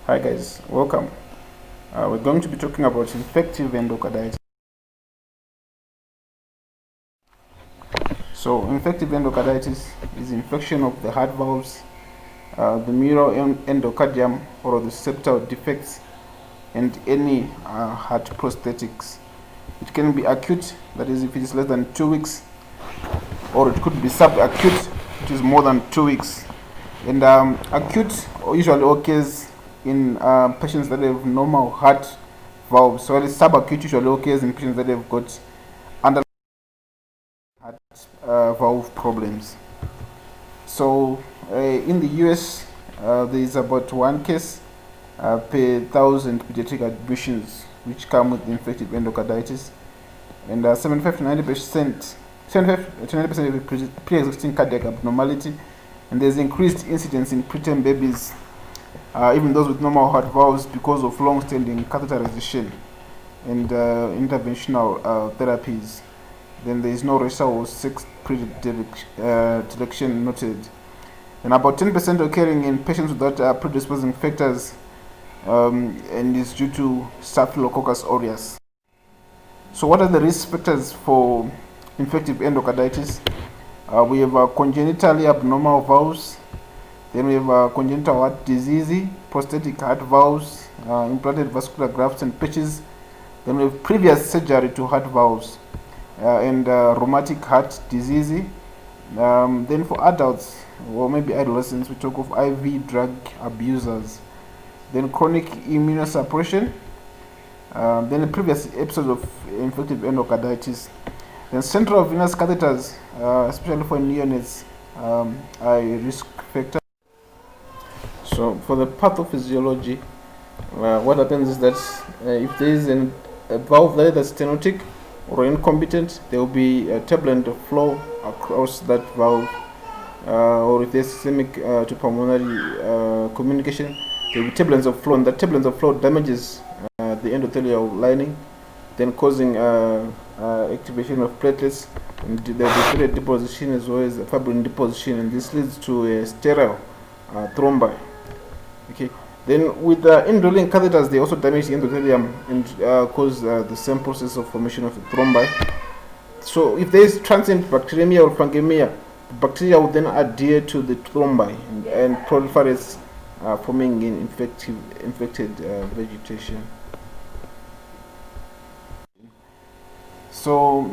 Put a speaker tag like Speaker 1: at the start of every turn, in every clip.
Speaker 1: Hi guys, welcome. We're going to be talking about infective endocarditis. So, infective endocarditis is infection of the heart valves, the mural endocardium, or the septal defects, and any heart prosthetics. It can be acute, that is, if it is less than 2 weeks, or it could be subacute, which is more than 2 weeks. And acute usually occurs in patients that have normal heart valves, so subacute usually occurs in patients that have got underlying heart valve problems. So in the US, there is about 1 case per 1,000 pediatric admissions which come with infective endocarditis, and 75 to 90% of pre-existing cardiac abnormality, and there's increased incidence in preterm babies, even those with normal heart valves, because of long-standing catheterization and interventional therapies. Then there is no racial or sex predilection noted. And about 10% occurring in patients without predisposing factors, and is due to Staphylococcus aureus. So what are the risk factors for infective endocarditis? We have congenitally abnormal valves. Then we have congenital heart disease, prosthetic heart valves, implanted vascular grafts and patches. Then we have previous surgery to heart valves, and rheumatic heart disease. Then for adults or maybe adolescents, we talk of IV drug abusers. Then chronic immunosuppression. Then a previous episode of infective endocarditis. Then central venous catheters, especially for neonates, are a risk factor. So for the pathophysiology, what happens is that if there is a valve there that's stenotic or incompetent, there will be a turbulent flow across that valve, or if there's systemic to pulmonary communication, there will be turbulence of flow, and that turbulence of flow damages the endothelial lining, then causing activation of platelets, and the platelet deposition as well as fibrin deposition, and this leads to a sterile thrombi. Okay. Then with the indwelling catheters, they also damage the endothelium and cause the same process of formation of a thrombi. So if there is transient bacteremia or fungemia, the bacteria will then adhere to the thrombi and proliferates, forming in infected vegetation. So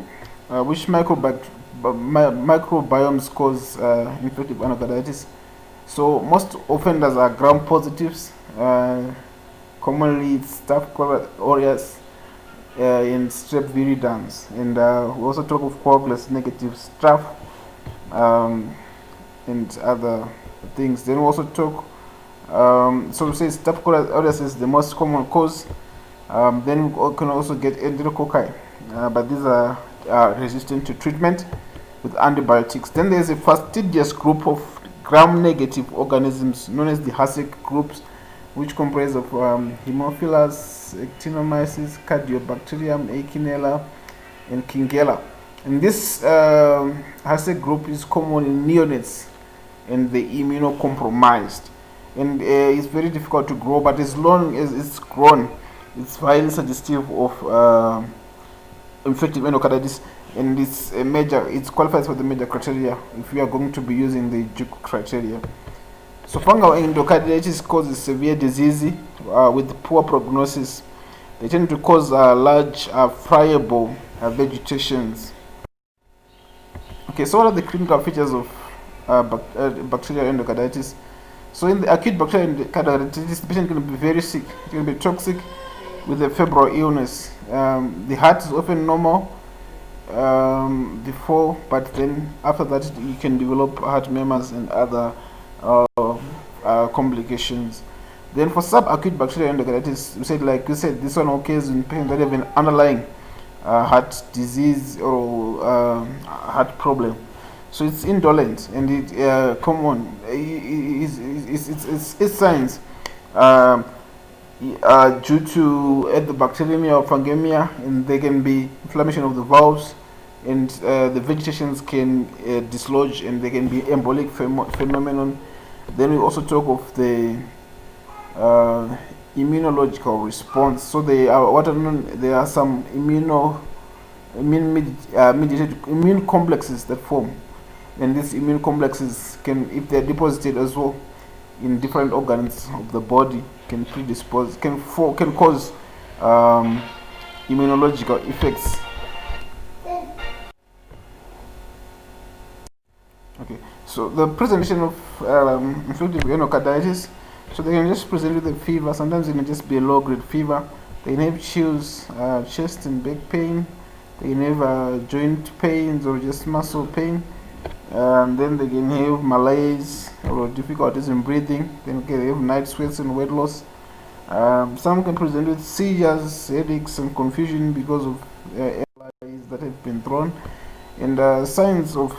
Speaker 1: which microbiomes cause infective endocarditis? So most offenders are gram-positives. Commonly it's Staphylococcus aureus and strep viridans, and we also talk of coagulase negative staph, and other things. Then we also talk, so we say Staphylococcus aureus is the most common cause. Then we can also get enterococci, but these are resistant to treatment with antibiotics. Then there's a fastidious group of gram-negative organisms known as the Hasek groups, which comprise of Haemophilus, Actinomyces, Cardiobacterium, Echinella, and Kingella. And this Hasek group is common in neonates and the immunocompromised. And it's very difficult to grow, but as long as it's grown, it's highly suggestive of infective endocarditis, and it qualifies for the major criteria if we are going to be using the Duke criteria. So fungal endocarditis causes severe disease with poor prognosis. They tend to cause large friable vegetations. Okay, so what are the clinical features of bacterial endocarditis? So in the acute bacterial endocarditis, the patient can be very sick. It can be toxic with a febrile illness. The heart is often normal before, but then after that you can develop heart murmurs and other complications. Then for subacute bacterial endocarditis, like you said, this one occurs in patients that have an underlying heart disease or heart problem. So it's indolent, and it common. Its signs due to bacteremia or fungemia, and there can be inflammation of the valves, and the vegetations can dislodge, and there can be embolic phenomenon. Then we also talk of the immunological response. So they are what are known. There are some mediated immune complexes that form, and these immune complexes can, if they're deposited as well in different organs of the body, can predispose, can cause um, immunological effects. Okay, so the presentation of infective endocarditis, so they can just present with a fever. Sometimes it can just be a low-grade fever. They can have chills, chest and back pain. They can have joint pains or just muscle pain. Then they can have malaise or difficulties in breathing. Then they have night sweats and weight loss. Some can present with seizures, headaches, and confusion because of airlines that have been thrown. And signs of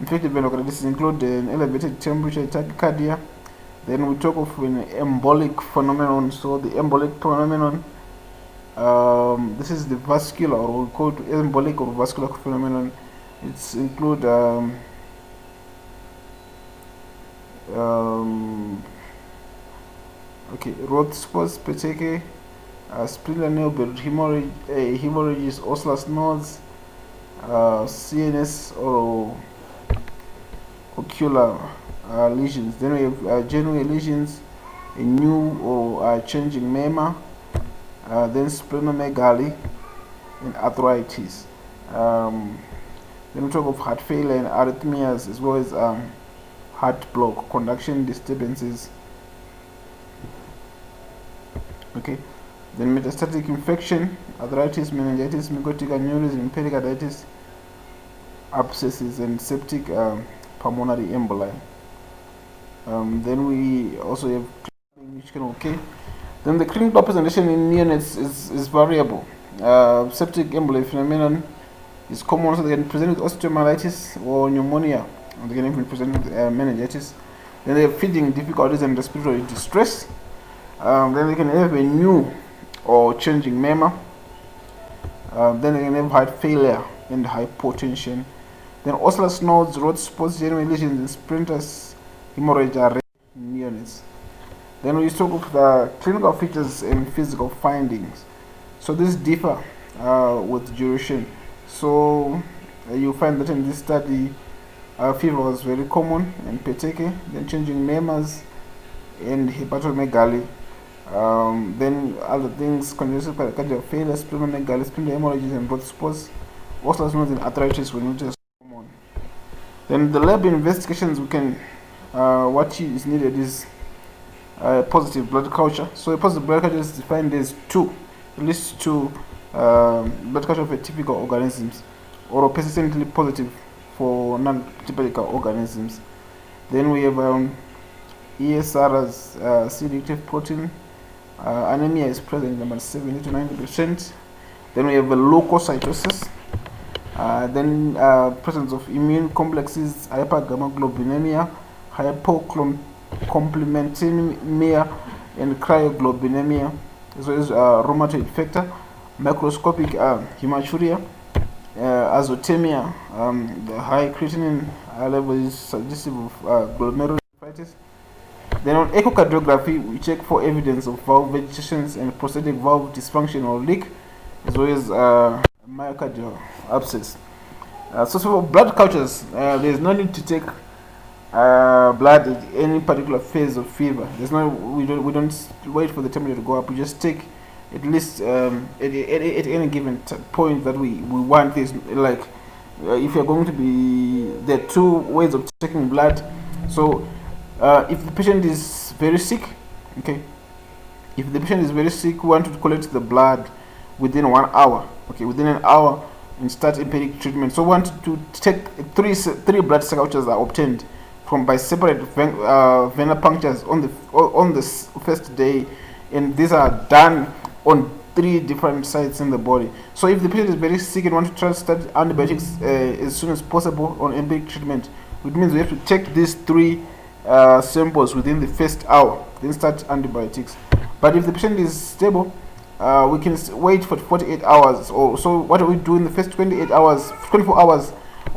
Speaker 1: infective endocarditis include an elevated temperature, tachycardia. Then we talk of an embolic phenomenon. So the embolic phenomenon, this is the vascular, or we call it embolic or vascular phenomenon. It's include roth spots, petechiae, splenic hemorrhages, osseous nodes, CNS or ocular lesions. Then we have genuine lesions, a new or changing mema, then splenomegaly and arthritis. Then we talk of heart failure and arrhythmias, as well as heart block, conduction disturbances. Okay. Then metastatic infection, arthritis, meningitis, mycotic aneurysm, pericarditis, abscesses, and septic pulmonary emboli. Then we also have which can okay. Then the clinical presentation in neonates is variable. Septic emboli phenomenon is common, so they can present with osteomyelitis or pneumonia, and they can even present with meningitis. Then they have feeding difficulties and respiratory distress. Then they can have a new or changing mema. Then they can have heart failure and hypotension. Then osseous nodes, roth spots, genuine lesions, and sprinters, hemorrhage are rare in neonates. Then we talk of the clinical features and physical findings. So these differ with duration. So you find that in this study, fever was very common and petechiae, then changing memas and hepatomegaly. Then other things, congestive cardiac failure, splenomegaly, splenic hemorrhages, and roth spots, osseous nodes, and arthritis were noticed common. Then the lab investigations, we can what is needed is positive blood culture. So a positive blood culture is defined as at least two blood culture for typical organisms, or persistently positive for non-typical organisms. Then we have ESR as C-reactive protein. Anemia is present in about 70 to 90%. Then we have leukocytosis. Then presence of immune complexes, hypergammaglobulinemia, hypocomplementemia, and cryoglobulinemia, as well as rheumatoid factor, microscopic hematuria, azotemia. The high creatinine level is suggestive of glomerulonephritis. Then on echocardiography, we check for evidence of valve vegetations and prosthetic valve dysfunction or leak, as well as myocardial abscess. So for blood cultures, there is no need to take blood at any particular phase of fever. We don't wait for the temperature to go up. We just take at least at any given point that we want this. Like if you're going to be, there are two ways of taking blood. So if the patient is very sick, okay, if the patient is very sick, we want to collect the blood within 1 hour, okay, within an hour, and start empiric treatment. So we want to take three blood cultures are obtained from by separate vena punctures on the first day, and these are done on 3 different sites in the body. So if the patient is very sick and want to try to start antibiotics as soon as possible on empiric treatment, which means we have to take these 3 samples within the first hour, then start antibiotics. But if the patient is stable, we can wait for 48 hours. Or so what do we do in the first 24 hours?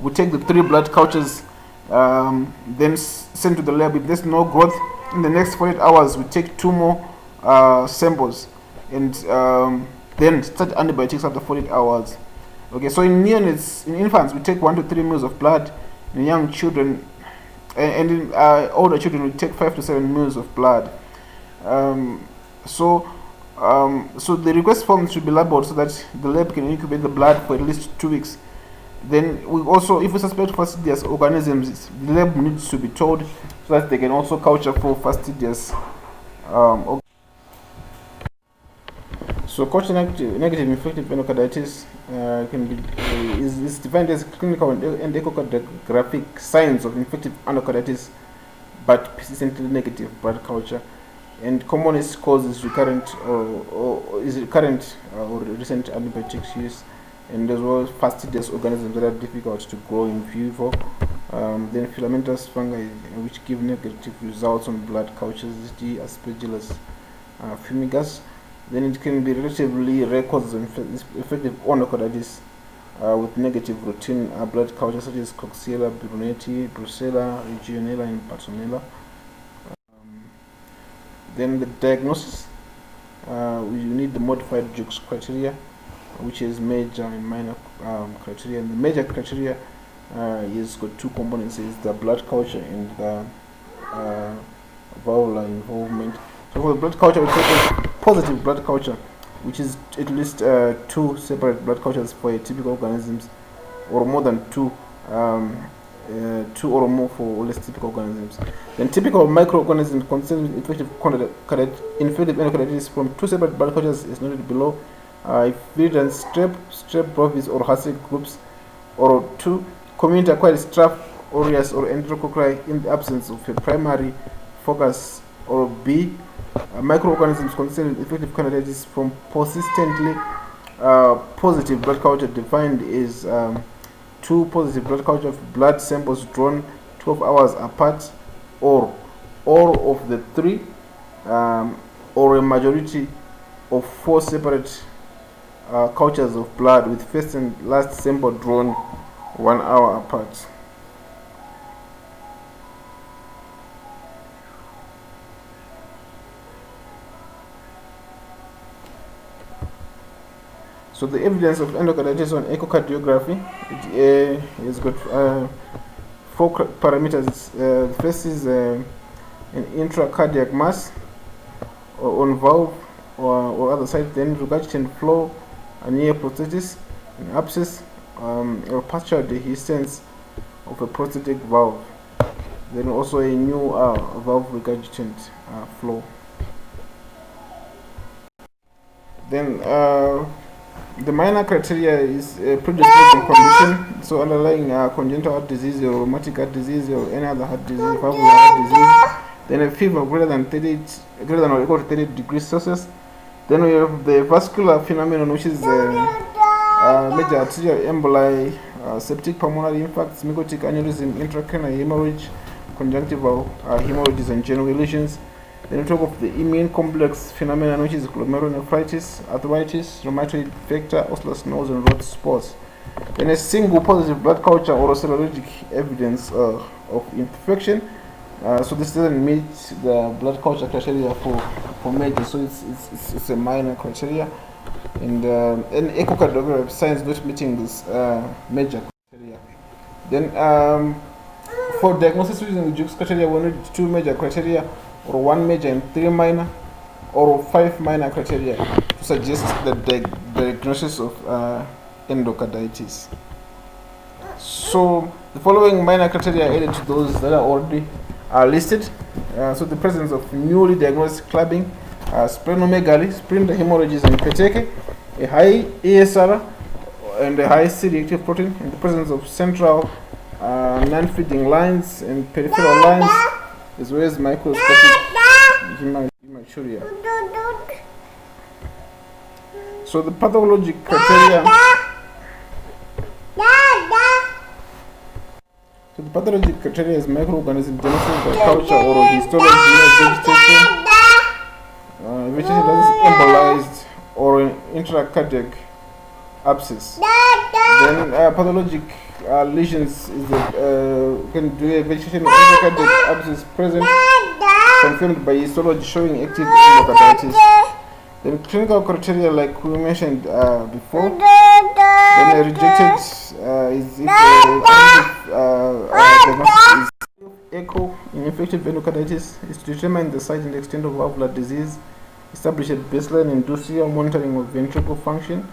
Speaker 1: We take the 3 blood cultures, then send to the lab. If there's no growth, In the next 48 hours, we take 2 more samples, and then start antibiotics after 48 hours. Okay, so in neonates, in infants, we take 1 to 3 mils of blood. In young children, and in older children, we take 5 to 7 mils of blood. So the request form should be labeled so that the lab can incubate the blood for at least 2 weeks. Then we also, if we suspect fastidious organisms, the lab needs to be told so that they can also culture for fastidious. So culture-negative infective endocarditis is defined as clinical and echocardiographic signs of infective endocarditis, but persistently negative blood culture, and commonest cause is recurrent or recent antibiotics use, and as well as fastidious organisms that are difficult to grow in vivo. Then filamentous fungi, which give negative results on blood cultures, e.g. Aspergillus fumigas. Then it can be relatively rare causes of infective endocarditis with negative routine blood cultures such as Coxiella burnetii, Brucella, Legionella, and Bartonella. Then the diagnosis, we need the modified Jukes criteria, which is major and minor criteria. And the major criteria is got 2 components: is the blood culture and the valvular involvement. So for the blood culture, we take positive blood culture, which is at least 2 separate blood cultures for a typical organisms, or more than 2 or more for less typical organisms. Then typical microorganisms concerning infective endocarditis from 2 separate blood cultures is noted below. If written strep bovis or Hasek groups, or 2 community acquired staph aureus or enterococci in the absence of a primary focus, or B microorganisms concerning infective candidiasis from persistently positive blood culture, defined as 2 positive blood culture blood samples drawn 12 hours apart, or all of the 3, or a majority of 4 separate cultures of blood with first and last sample drawn 1 hour apart. So the evidence of endocarditis on echocardiography, it has got 4 parameters. The first is an intracardiac mass on valve or other side, then regurgitant flow near prosthesis, an abscess or partial dehiscence of a prosthetic valve, then also a new valve regurgitant flow. Then the minor criteria is predisposing condition, so underlying congenital heart disease or rheumatic heart disease or any other heart disease, valvular heart disease. Then a fever greater than or equal to 30 degrees Celsius. Then we have the vascular phenomenon, which is major arterial emboli, septic pulmonary infarcts, mycotic aneurysm, intracranial hemorrhage, conjunctival hemorrhages, and general lesions. Then we talk of the immune complex phenomenon, which is glomerulonephritis, arthritis, rheumatoid vector, osseous and rot spores. Then a single positive blood culture or serologic evidence of infection. So this doesn't meet the blood culture criteria for major, so it's a minor criteria. And echocardiography signs not meeting this major criteria. Then for diagnosis using the Jukes criteria, we need 2 major criteria, or 1 major and 3 minor, or 5 minor criteria to suggest the diagnosis of endocarditis. So the following minor criteria are added to those that are already listed. So the presence of newly diagnosed clubbing, splenomegaly, spleen hemorrhages, and petechiae, a high ESR and a high C-reactive protein, and the presence of central non-feeding lines and peripheral lines, as well as microscopic hematuria. So the pathologic criteria. So the pathologic criteria is microorganism demonstrated by culture or histology of vegetation. Vegetation that is embolized or an intracardiac abscess. Then pathologic lesions is can do a vegetation of intracardiac abscess present from confirmed by histology showing active endocarditis. Then clinical criteria, like we mentioned before, then rejected is if diagnosis is echo in infective endocarditis is to determine the site and extent of valvular disease, establish a baseline industrial monitoring of ventricle function,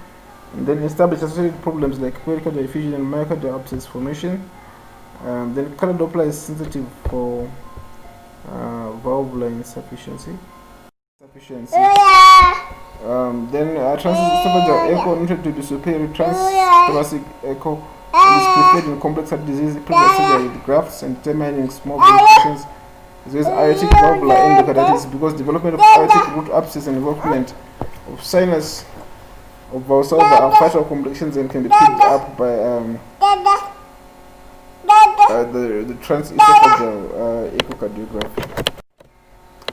Speaker 1: and then establish associated problems like pericardial effusion and myocardial abscess formation. Then color Doppler is sensitive for valvular insufficiency. Then transesophageal echo needed to be superior. Transthoracic echo is preferred in complex heart disease, previous surgery with grafts, and determining small infections, as well as aortic valvular endocarditis, because development of aortic root abscess and involvement of sinus of valsalva are fatal complications and can be picked up by the transesophageal echocardiography.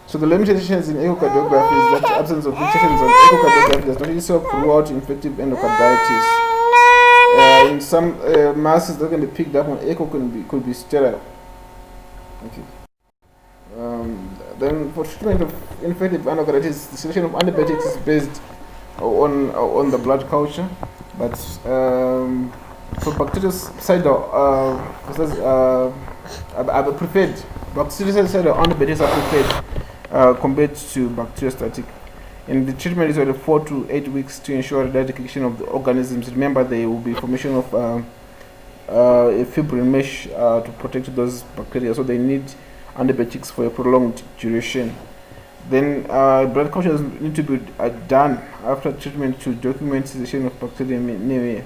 Speaker 1: So the limitations in echocardiography is that the absence of limitations on echocardiography does not itself rule out infective endocarditis. In some masses that can be picked up on echo could be sterile. Okay. Then for treatment of infective endocarditis, the selection of antibiotics is based on the blood culture, but for bactericidal are preferred. Bactericidal antibiotics are preferred compared to bacteriostatic. And the treatment is over 4 to 8 weeks to ensure the eradication of the organisms. Remember, there will be formation of a fibrin mesh to protect those bacteria, so they need antibiotics for a prolonged duration. Then blood cultures need to be done after treatment to document cessation of bacteremia.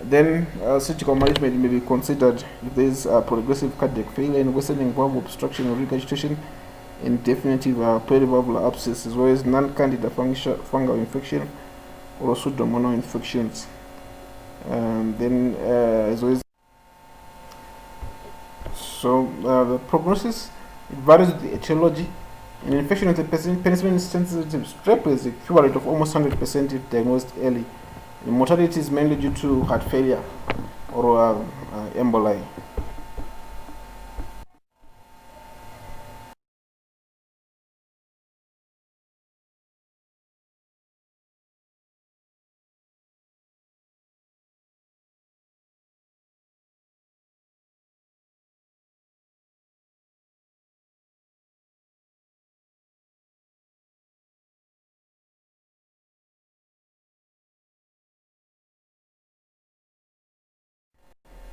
Speaker 1: Then surgical management may be considered if there is progressive cardiac failure and worsening valve obstruction or regurgitation, and definitive perivalvular abscess, as well as non-candida fungal infection or pseudomonal infections. Then as well as the prognosis, it varies with the etiology. An infection with a penicillin-sensitive strep is a cure rate of almost 100% if diagnosed early. The mortality is mainly due to heart failure or emboli.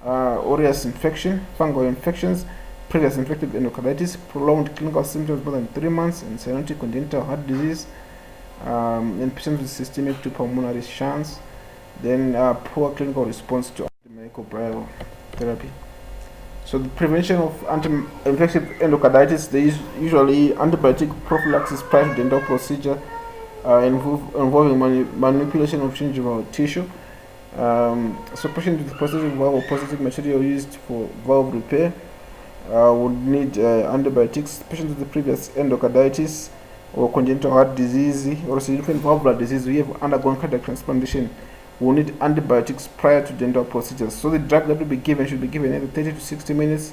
Speaker 1: Aureus infection, fungal infections, previous infective endocarditis, prolonged clinical symptoms more than 3 months, and cyanotic congenital heart disease, in patients with systemic to pulmonary shunts, then poor clinical response to antimicrobial therapy. So the prevention of anti-infective endocarditis, there is usually antibiotic prophylaxis prior to dental procedure involving manipulation of gingival tissue. So patients with prosthetic valve or prosthetic material used for valve repair would need antibiotics. Patients with the previous endocarditis or congenital heart disease or significant valvular disease who have undergone cardiac transplantation will need antibiotics prior to dental procedures. So the drug that will be given should be given every 30 to 60 minutes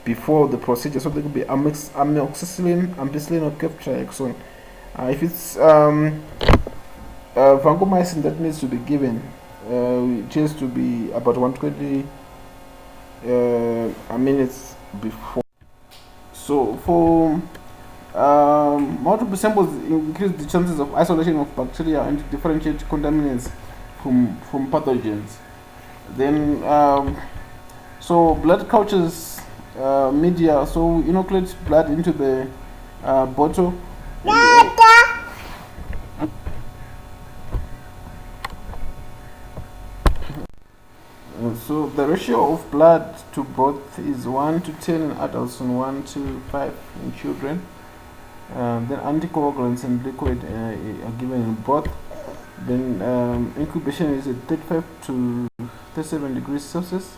Speaker 1: before the procedure. So there could be amoxicillin, ampicillin, or ceftriaxone. If it's vancomycin that needs to be given, it has to be about 120 minutes before. So for multiple samples increase the chances of isolation of bacteria and to differentiate contaminants from pathogens. Then so blood cultures media, so inoculate blood into the bottle. So the ratio of blood to broth is 1 to 10 in adults and 1 to 5 in children. Then anticoagulants and liquid are given in broth. Then incubation is at 35 to 37 degrees Celsius.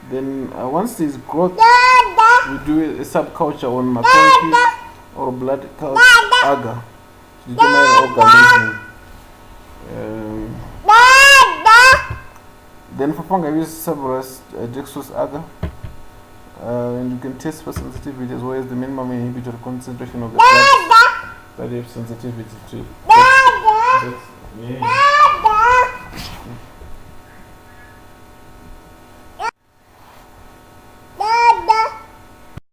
Speaker 1: Then once there is growth, we do a subculture on McConkey or blood culture agar to determine organism. Then for fungi, we use Severus dextrose agar. And you can test for sensitivity as well as the minimum inhibitory concentration of the drugs that have sensitivity to. That's, yeah.